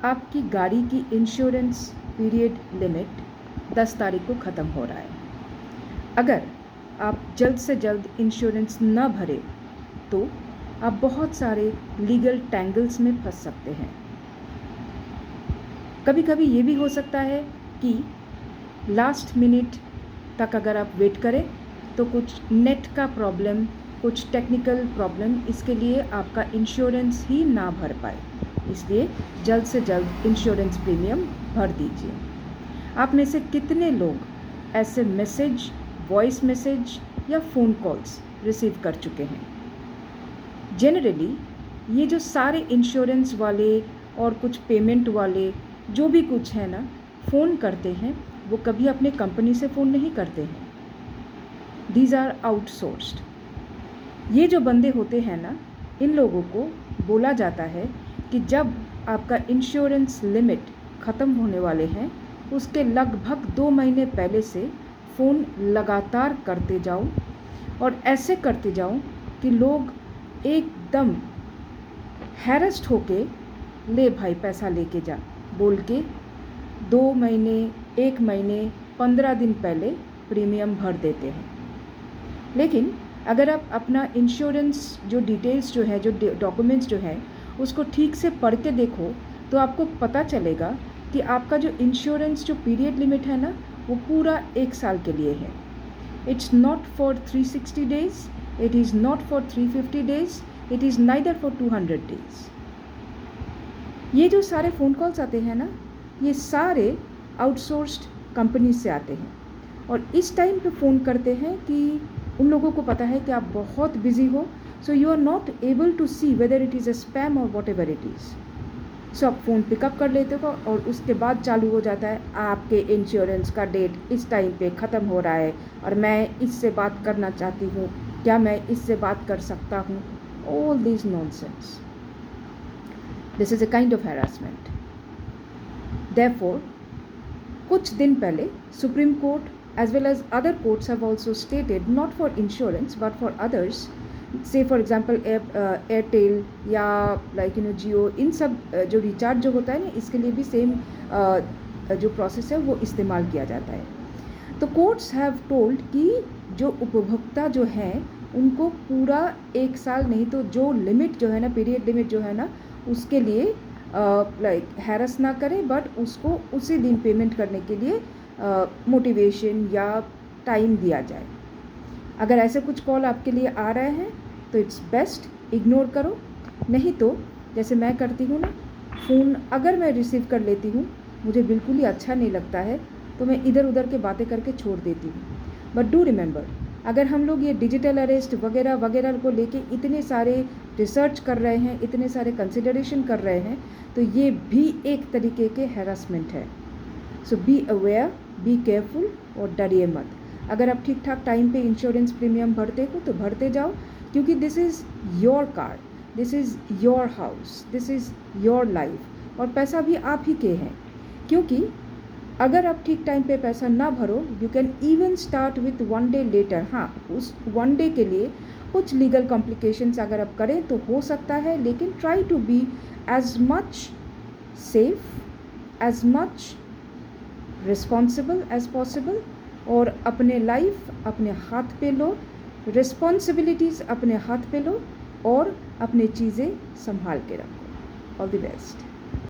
आपकी गाड़ी की इंश्योरेंस पीरियड लिमिट 10 तारीख को ख़त्म हो रहा है। अगर आप जल्द से जल्द इंश्योरेंस न भरें तो आप बहुत सारे लीगल टैंगल्स में फंस सकते हैं। कभी कभी ये भी हो सकता है कि लास्ट मिनट तक अगर आप वेट करें तो कुछ नेट का प्रॉब्लम, कुछ टेक्निकल प्रॉब्लम, इसके लिए आपका इंश्योरेंस ही ना भर पाए। इसलिए जल्द से जल्द इंश्योरेंस प्रीमियम भर दीजिए। आप में से कितने लोग ऐसे मैसेज, वॉइस मैसेज या फ़ोन कॉल्स रिसीव कर चुके हैं? जनरली ये जो सारे इंश्योरेंस वाले और कुछ पेमेंट वाले जो भी कुछ है ना, फ़ोन करते हैं, वो कभी अपने कंपनी से फ़ोन नहीं करते हैं। These are outsourced. ये जो बंदे होते हैं ना, इन लोगों को बोला जाता है कि जब आपका इंश्योरेंस लिमिट ख़त्म होने वाले हैं उसके लगभग 2 महीने पहले से फ़ोन लगातार करते जाओ, और ऐसे करते जाओ कि लोग एकदम हैरेस्ड होके ले भाई पैसा लेके जा बोल के 2 महीने, 1 महीने, 15 दिन पहले प्रीमियम भर देते हैं। लेकिन अगर आप अपना इंश्योरेंस जो डिटेल्स जो है, जो डॉक्यूमेंट्स जो है, उसको ठीक से पढ़ के देखो तो आपको पता चलेगा कि आपका जो इंश्योरेंस जो पीरियड लिमिट है ना, वो पूरा 1 साल के लिए है। It's not for 360 days, it is not for 350 days, it is neither for 200 days. ये जो सारे फ़ोन कॉल्स आते हैं ना, ये सारे आउटसोर्स्ड कंपनी से आते हैं, और इस टाइम पे फ़ोन करते हैं कि उन लोगों को पता है कि आप बहुत बिजी हो, so you are not able to see whether it is a spam और whatever it is. So आप फ़ोन पिकअप कर लेते हो और उसके बाद चालू हो जाता है, आपके इंश्योरेंस का डेट इस टाइम पे ख़त्म हो रहा है और मैं इससे बात करना चाहती हूँ, क्या मैं इससे बात कर सकता हूँ? All this nonsense, this is a kind of harassment. Therefore कुछ दिन पहले supreme court as well as other courts have also stated, not for insurance but for others, say for example Airtel या like Jio, इन सब जो recharge जो होता है ना, इसके लिए भी सेम जो प्रोसेस है वो इस्तेमाल किया जाता है। तो कोर्ट्स हैव टोल्ड कि जो उपभोक्ता जो हैं उनको पूरा 1 साल नहीं तो जो लिमिट जो है ना, पीरियड लिमिट जो है ना, उसके लिए लाइक हैरस ना करें, बट उसको उसी दिन पेमेंट करने के लिए मोटिवेशन या टाइम दिया जाए। अगर ऐसे कुछ कॉल आपके लिए आ रहे हैं तो इट्स बेस्ट इग्नोर करो, नहीं तो जैसे मैं करती हूँ ना, फ़ोन अगर मैं रिसीव कर लेती हूँ, मुझे बिल्कुल ही अच्छा नहीं लगता है तो मैं इधर उधर के बातें करके छोड़ देती हूँ। बट डू रिमेंबर, अगर हम लोग ये डिजिटल अरेस्ट वगैरह वगैरह को लेके इतने सारे रिसर्च कर रहे हैं, इतने सारे कंसिडरेशन कर रहे हैं, तो ये भी एक तरीके के हैरासमेंट है। सो बी अवेयर, बी केयरफुल और डरिए मत। अगर आप ठीक ठाक टाइम पे इंश्योरेंस प्रीमियम भरते हो तो भरते जाओ, क्योंकि this is your car, this is your house, this is your life, और पैसा भी आप ही के हैं। क्योंकि अगर आप ठीक टाइम पे पैसा ना भरो, you can even start with 1 day letter. हाँ, उस 1 डे के लिए कुछ लीगल कॉम्प्लिकेशंस अगर आप करें तो हो सकता है, लेकिन try to be as much safe, as much responsible as possible, और अपने लाइफ अपने हाथ पे लो, रिस्पॉन्सिबिलिटीज़ अपने हाथ पे लो और अपनी चीज़ें संभाल के रखो। All the best.